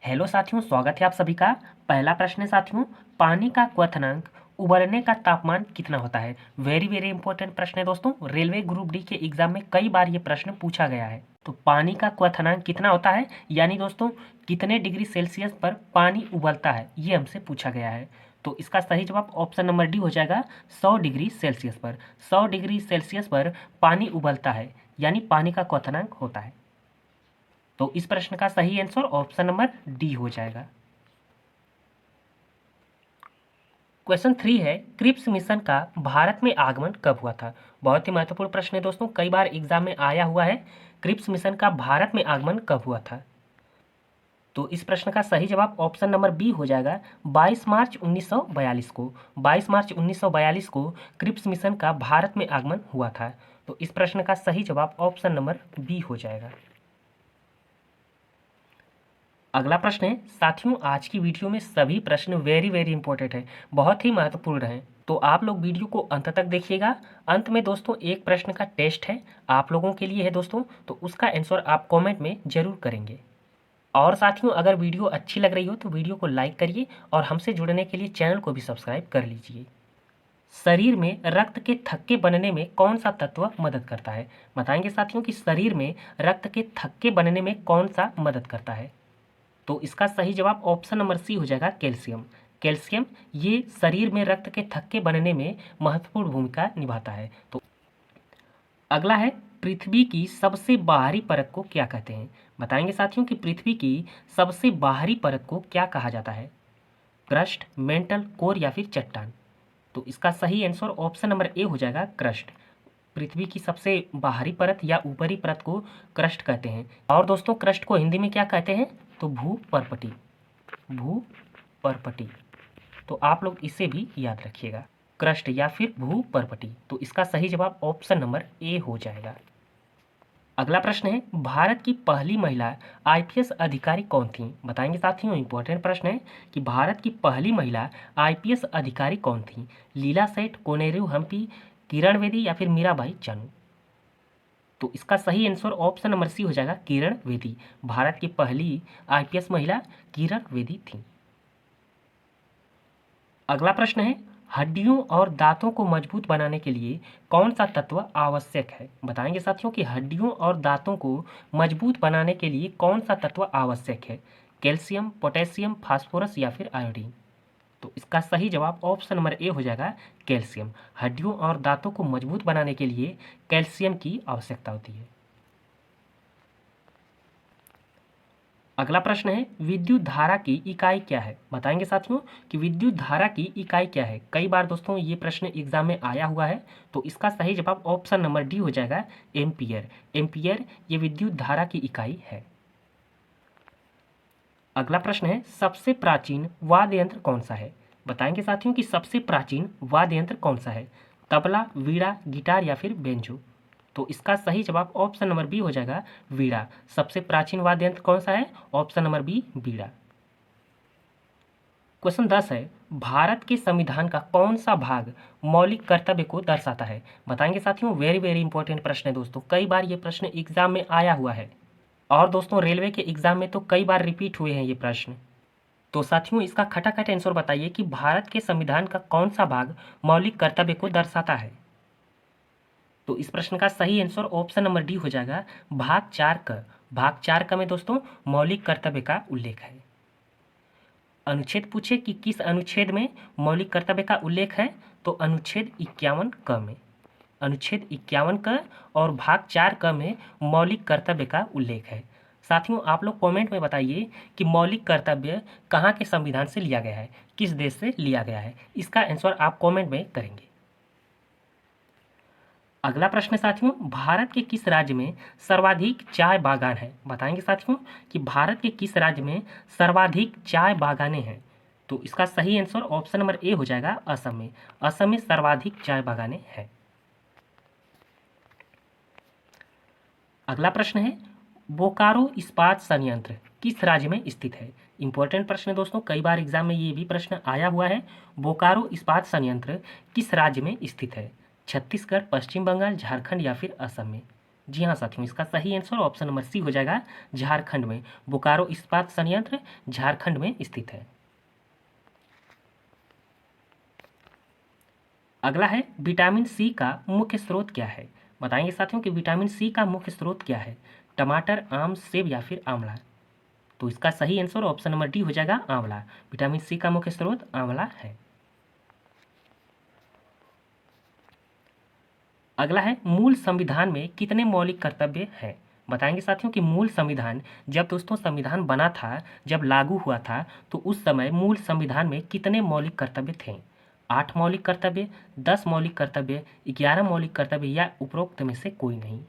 Hello साथियों, स्वागत है आप सभी का। पहला प्रश्न है साथियों, पानी का क्वथनांक उबलने का तापमान कितना होता है। वेरी वेरी इंपॉर्टेंट प्रश्न है दोस्तों। रेलवे ग्रुप डी के एग्जाम में कई बार ये प्रश्न पूछा गया है। तो पानी का क्वथनांक कितना होता है, यानी दोस्तों कितने डिग्री सेल्सियस पर पानी उबलता है, ये हमसे पूछा गया है। तो इसका सही जवाब ऑप्शन नंबर डी हो जाएगा, 100 डिग्री सेल्सियस पर। 100 डिग्री सेल्सियस पर पानी उबलता है, यानी पानी का क्वथनांक होता है। तो इस प्रश्न का सही आंसर ऑप्शन नंबर डी हो जाएगा। क्वेश्चन 3 है, क्रिप्स मिशन का भारत में आगमन कब हुआ था। बहुत ही महत्वपूर्ण प्रश्न है दोस्तों, कई बार एग्जाम में आया हुआ है। क्रिप्स मिशन का भारत में आगमन कब हुआ था। तो इस प्रश्न का सही जवाब ऑप्शन नंबर बी हो जाएगा, 22 मार्च 1942 को। 22 मार्च 1942 को क्रिप्स मिशन का भारत में आगमन हुआ था। तो इस प्रश्न का सही जवाब ऑप्शन नंबर बी हो जाएगा। अगला प्रश्न है साथियों, आज की वीडियो में सभी प्रश्न वेरी वेरी इंपॉर्टेंट है, बहुत ही महत्वपूर्ण हैं। तो आप लोग वीडियो को अंत तक देखिएगा। अंत में दोस्तों एक प्रश्न का टेस्ट है, आप लोगों के लिए है दोस्तों, तो उसका आंसर आप कमेंट में जरूर करेंगे। और साथियों, अगर वीडियो अच्छी लग रही हो तो वीडियो को लाइक करिए और हमसे जुड़ने के लिए चैनल को भी सब्सक्राइब कर लीजिए। शरीर में रक्त के थक्के बनने में कौन सा तत्व मदद करता है। बताएंगे साथियों कि शरीर में रक्त के थक्के बनने में कौन सा मदद करता है। तो इसका सही जवाब ऑप्शन नंबर सी हो जाएगा, कैल्शियम। कैल्शियम ये शरीर में रक्त के थक्के बनने में महत्वपूर्ण भूमिका निभाता है। तो अगला है, पृथ्वी की सबसे बाहरी परत को क्या कहते हैं। बताएंगे साथियों कि पृथ्वी की सबसे बाहरी परत को क्या कहा जाता है। क्रस्ट, मेंटल, कोर या फिर चट्टान। तो इसका सही आंसर ऑप्शन नंबर ए हो जाएगा, क्रस्ट। पृथ्वी की सबसे बाहरी परत या ऊपरी परत को क्रस्ट कहते हैं। और दोस्तों क्रस्ट को हिंदी में क्या कहते हैं, तो भूपर्पटी। भूपर्पटी। तो आप लोग इसे भी याद रखिएगा, क्रस्ट या फिर भूपर्पटी। तो इसका सही जवाब ऑप्शन नंबर ए हो जाएगा। अगला प्रश्न है, भारत की पहली महिला आईपीएस अधिकारी कौन थी। बताएंगे साथियों, इंपॉर्टेंट प्रश्न है कि भारत की पहली महिला आईपीएस अधिकारी कौन थी। लीला सेठ, कोनेरू हम्पी, किरण बेदी या फिर मीराबाई चानू। तो इसका सही आंसर ऑप्शन नंबर सी हो जाएगा, किरण बेदी। भारत की पहली आईपीएस महिला किरण बेदी थी। अगला प्रश्न है, हड्डियों और दांतों को मजबूत बनाने के लिए कौन सा तत्व आवश्यक है। बताएंगे साथियों कि हड्डियों और दांतों को मजबूत बनाने के लिए कौन सा तत्व आवश्यक है। कैल्शियम, पोटेशियम, फास्फोरस या फिर आयोडीन। तो इसका सही जवाब ऑप्शन नंबर ए हो जाएगा, कैल्शियम। हड्डियों और दांतों को मजबूत बनाने के लिए कैल्शियम की आवश्यकता होती है। अगला प्रश्न है, विद्युत धारा की इकाई क्या है। बताएंगे साथियों कि विद्युत धारा की इकाई क्या है। कई बार दोस्तों ये प्रश्न एग्जाम में आया हुआ है। तो इसका सही जवाब ऑप्शन नंबर डी हो जाएगा, एम्पियर। एम्पियर ये विद्युत धारा की इकाई है। अगला प्रश्न है, सबसे प्राचीन वाद्य यंत्र कौन सा है। बताएंगे साथियों कि सबसे प्राचीन वाद्य यंत्र कौन सा है। तबला, वीणा, गिटार या फिर बेंजो। तो इसका सही जवाब ऑप्शन नंबर बी हो जाएगा, वीणा। सबसे प्राचीन वाद्य यंत्र कौन सा है, ऑप्शन नंबर बी, वीणा। क्वेश्चन 10 है, भारत के संविधान का कौन सा भाग मौलिक कर्तव्य को दर्शाता है। बताएंगे साथियों, वेरी वेरी इंपॉर्टेंट प्रश्न है दोस्तों, कई बार ये प्रश्न एग्जाम में आया हुआ है। और दोस्तों रेलवे के एग्जाम में तो कई बार रिपीट हुए हैं ये प्रश्न। तो साथियों इसका खटाखट आंसर बताइए कि भारत के संविधान का कौन सा भाग मौलिक कर्तव्य को दर्शाता है। तो इस प्रश्न का सही आंसर ऑप्शन नंबर डी हो जाएगा, भाग 4 क। भाग 4 क में दोस्तों मौलिक कर्तव्य का उल्लेख है। अनुच्छेद पूछे कि किस अनुच्छेद में मौलिक कर्तव्य का उल्लेख है, तो अनुच्छेद 51 क में। अनुच्छेद 51 क और भाग 4 क में मौलिक कर्तव्य का उल्लेख है। साथियों आप लोग कमेंट में बताइए कि मौलिक कर्तव्य कहाँ के संविधान से लिया गया है, किस देश से लिया गया है। इसका आंसर आप कमेंट में करेंगे। अगला प्रश्न साथियों, भारत के किस राज्य में सर्वाधिक चाय बागान है। बताएंगे साथियों कि भारत के किस राज्य में सर्वाधिक चाय बागानें हैं। तो इसका सही आंसर ऑप्शन नंबर ए हो जाएगा, असम में। असम में सर्वाधिक चाय बागानें हैं। अगला प्रश्न है, बोकारो इस्पात संयंत्र किस राज्य में स्थित है। इंपॉर्टेंट प्रश्न है दोस्तों, कई बार एग्जाम में ये भी प्रश्न आया हुआ है। बोकारो इस्पात संयंत्र किस राज्य में स्थित है। छत्तीसगढ़, पश्चिम बंगाल, झारखंड या फिर असम में। जी हाँ साथियों, इसका सही आंसर ऑप्शन नंबर सी हो जाएगा, झारखंड में। बोकारो इस्पात संयंत्र झारखंड में स्थित है। अगला है विटामिन सी का मुख्य स्रोत क्या है। बताएंगे साथियों कि विटामिन सी का मुख्य स्रोत क्या है। टमाटर, आम, सेब या फिर आंवला। तो इसका सही आंसर ऑप्शन नंबर डी हो जाएगा, आंवला। विटामिन सी का मुख्य स्रोत आंवला है। अगला है मूल संविधान में कितने मौलिक कर्तव्य हैं। बताएंगे साथियों कि मूल संविधान, जब दोस्तों संविधान बना था, जब लागू हुआ था, तो उस समय मूल संविधान में कितने मौलिक कर्तव्य थे। 8 मौलिक कर्तव्य, 10 मौलिक कर्तव्य, 11 मौलिक कर्तव्य या उपरोक्त में से कोई नहीं।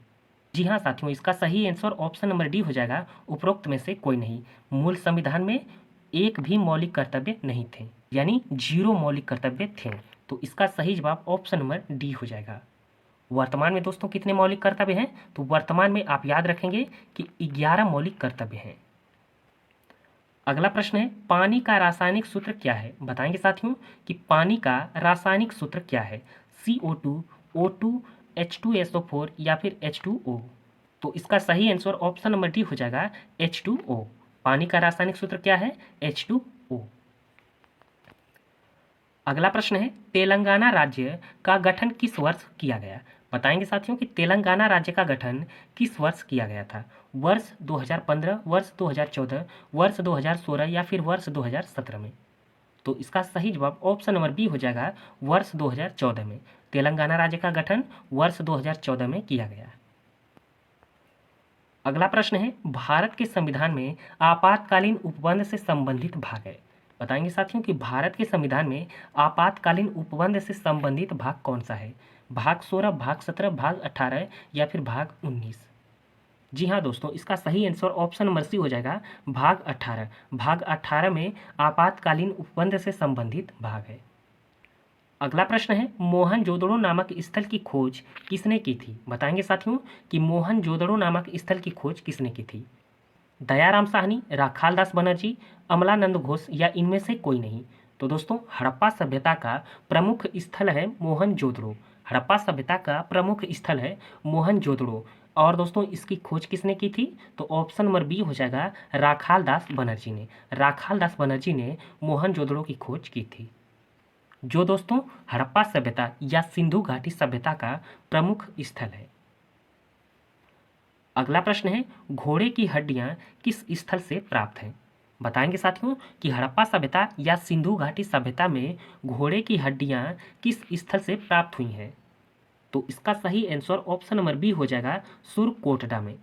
जी हाँ साथियों, इसका सही आंसर ऑप्शन नंबर डी हो जाएगा, उपरोक्त में से कोई नहीं। मूल संविधान में एक भी मौलिक कर्तव्य नहीं थे, यानी 0 मौलिक कर्तव्य थे। तो इसका सही जवाब ऑप्शन नंबर डी हो जाएगा। वर्तमान में दोस्तों कितने मौलिक कर्तव्य हैं, तो वर्तमान में आप याद रखेंगे कि 11 मौलिक कर्तव्य हैं। अगला प्रश्न है पानी का रासायनिक सूत्र क्या है। बताएंगे साथियों कि पानी का रासायनिक सूत्र क्या है। CO2, O2, H2SO4 या फिर H2O। तो इसका सही आंसर ऑप्शन नंबर डी हो जाएगा, H2O। पानी का रासायनिक सूत्र क्या है, H2O। अगला प्रश्न है तेलंगाना राज्य का गठन किस वर्ष किया गया। बताएंगे साथियों कि तेलंगाना राज्य का गठन किस वर्ष किया गया था। वर्ष 2015, वर्ष 2014, वर्ष 2016 या फिर वर्ष 2017 में। तो इसका सही जवाब ऑप्शन नंबर बी हो जाएगा, वर्ष 2014 में। तेलंगाना राज्य का गठन वर्ष 2014 में किया गया। अगला प्रश्न है भारत के संविधान में आपातकालीन उपबंध से संबंधित भाग है। बताएंगे साथियों कि भारत के संविधान में आपातकालीन उपबंध से संबंधित भाग कौन सा है। भाग 16, भाग 17, भाग 18 या फिर भाग 19। जी हाँ दोस्तों, इसका सही आंसर ऑप्शन नंबर सी हो जाएगा, भाग 18। भाग 18 में आपातकालीन उपबंध से संबंधित भाग है। अगला प्रश्न है मोहनजोदड़ो नामक स्थल की खोज किसने की थी। बताएंगे साथियों कि मोहनजोदड़ो नामक स्थल की खोज किसने की थी। दयाराम साहनी, राखालदास बनर्जी, अमलानंद घोष या इनमें से कोई नहीं। तो दोस्तों हड़प्पा सभ्यता का प्रमुख स्थल है मोहनजोदड़ो। हड़प्पा सभ्यता का प्रमुख स्थल है मोहनजोदड़ो। और दोस्तों इसकी खोज किसने की थी, तो ऑप्शन नंबर बी हो जाएगा, राखालदास बनर्जी ने। राखालदास बनर्जी ने मोहनजोदड़ो की खोज की थी, जो दोस्तों हड़प्पा सभ्यता या सिंधु घाटी सभ्यता का प्रमुख स्थल है। अगला प्रश्न है घोड़े की हड्डियां किस स्थल से प्राप्त हैं। बताएंगे साथियों कि हड़प्पा सभ्यता या सिंधु घाटी सभ्यता में घोड़े की हड्डियां किस स्थल से प्राप्त हुई हैं। तो इसका सही आंसर ऑप्शन नंबर बी हो जाएगा, सुरकोटडा में।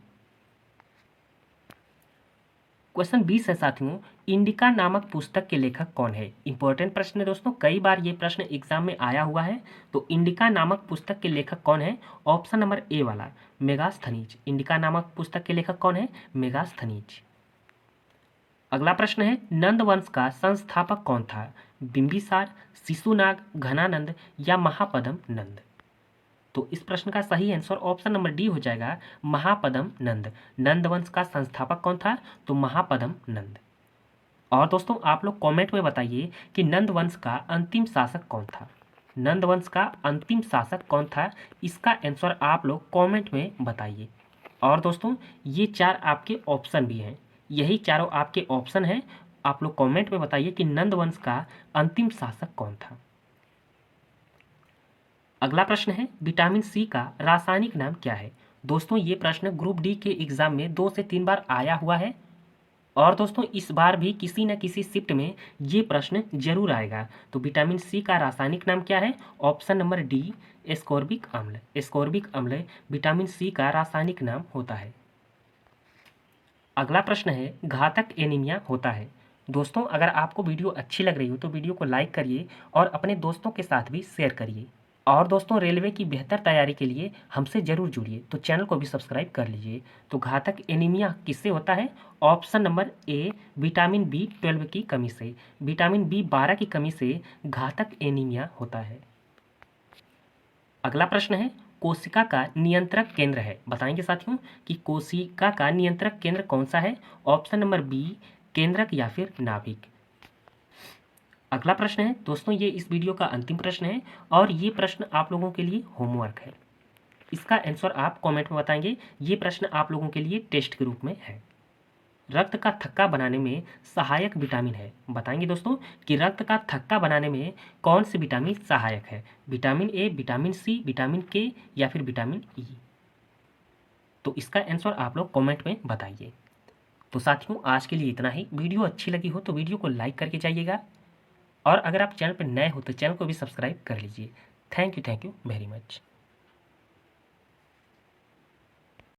क्वेश्चन 20 है साथियों, इंडिका नामक पुस्तक के लेखक कौन है। इंपॉर्टेंट प्रश्न है दोस्तों, कई बार ये प्रश्न एग्जाम में आया हुआ है। तो इंडिका नामक पुस्तक के लेखक कौन है, ऑप्शन नंबर ए वाला, मेगास्थनीज। इंडिका नामक पुस्तक के लेखक कौन है, मेगास्थनीज। अगला प्रश्न है नंद वंश का संस्थापक कौन था। बिंबिसार, शिशुनाग, घनानंद या महापद्म नंद। तो इस प्रश्न का सही आंसर ऑप्शन नंबर डी हो जाएगा, महापद्म नंद। नंद वंश का संस्थापक कौन था, तो महापद्म नंद। और दोस्तों आप लोग कमेंट में बताइए कि नंद वंश का अंतिम शासक कौन था। नंद वंश का अंतिम शासक कौन था, इसका आंसर आप लोग कमेंट में बताइए। और दोस्तों ये 4 आपके ऑप्शन भी हैं, यही चारों आपके ऑप्शन हैं। आप लोग कमेंट में बताइए कि नंद वंश का अंतिम शासक कौन था। अगला प्रश्न है विटामिन सी का रासायनिक नाम क्या है। दोस्तों ये प्रश्न ग्रुप डी के एग्जाम में 2 से 3 बार आया हुआ है। और दोस्तों इस बार भी किसी न किसी शिफ्ट में ये प्रश्न जरूर आएगा। तो विटामिन सी का रासायनिक नाम क्या है, ऑप्शन नंबर डी, एस्कॉर्बिक अम्ल। एस्कॉर्बिक अम्ल विटामिन सी का रासायनिक नाम होता है। अगला प्रश्न है घातक एनीमिया होता है। दोस्तों अगर आपको वीडियो अच्छी लग रही हो तो वीडियो को लाइक करिए और अपने दोस्तों के साथ भी शेयर करिए। और दोस्तों रेलवे की बेहतर तैयारी के लिए हमसे जरूर जुड़िए, तो चैनल को भी सब्सक्राइब कर लीजिए। तो घातक एनीमिया किससे होता है, option number A, vitamin B12 की कमी से। विटामिन B12 की कमी से घातक एनीमिया होता है। अगला प्रश्न है कोशिका का नियंत्रक केंद्र है। बताएंगे साथियों कि कोशिका का नियंत्रक केंद्र कौन सा है, ऑप्शन नंबर बी, केंद्रक या फिर नाभिक। अगला प्रश्न है दोस्तों, ये इस वीडियो का अंतिम प्रश्न है और ये प्रश्न आप लोगों के लिए होमवर्क है। इसका आंसर आप कमेंट में बताएंगे। ये प्रश्न आप लोगों के लिए टेस्ट के रूप में है। रक्त का थक्का बनाने में सहायक विटामिन है। बताएंगे दोस्तों कि रक्त का थक्का बनाने में कौन सी विटामिन सहायक है। Vitamin A, vitamin C, vitamin K या फिर विटामिन ई। तो इसका आंसर आप लोग कमेंट में बताइए। तो साथियों आज के लिए इतना ही। वीडियो अच्छी लगी हो तो वीडियो को लाइक करके जाइएगा, और अगर आप चैनल पर नए हो तो चैनल को भी सब्सक्राइब कर लीजिए। Thank you very much.